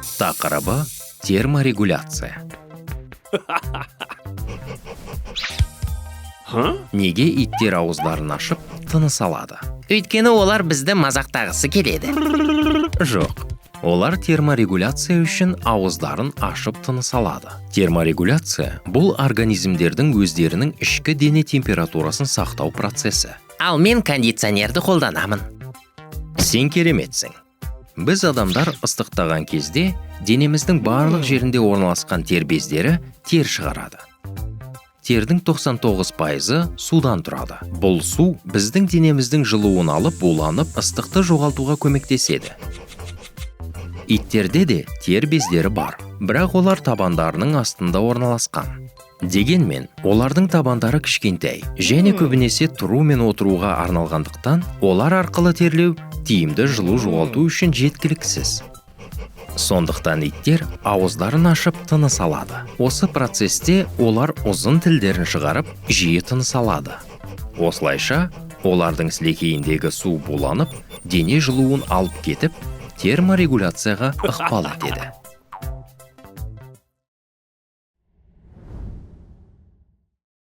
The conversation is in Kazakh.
Тақырыбы терморегуляция. Неге иттер ауыздарын ашып тыныс алады? Өйткені олар бізді мазақтағысы келеді. Жоқ. Олар терморегуляция үшін ауыздарын ашып тыныс алады. Терморегуляция бұл организмдердің өздерінің ішкі дене температурасын сақтау процесі. Ал мен кондиционерді қолданамын. Сен кереметсің. Біз адамдар ыстықтаған кезде денеміздің барлық жерінде орналасқан тер бездері тер шығарады. Тердің 99% судан тұрады. Бұл су біздің денеміздің жылуын алып, буланып, ыстықты жоғалтуға көмектеседі. Иттерде де тер бездері бар, бірақ олар табандарының астында орналасқан. Дегенмен, олардың табандары кішкентай, және көбінесе тұру мен отыруға арналғандықтан, олар арқылы терлеу тиімді жылу жоғалту үшін жеткіліксіз. Сондықтан иттер ауыздарын ашып тыныс алады. Осы процесте олар ұзын тілдерін шығарып, жиі тыныс алады. Осылайша, олардың сілекейіндегі су буланып, дене жылуын алып кетіп, терморегуляцияға ықпал етеді.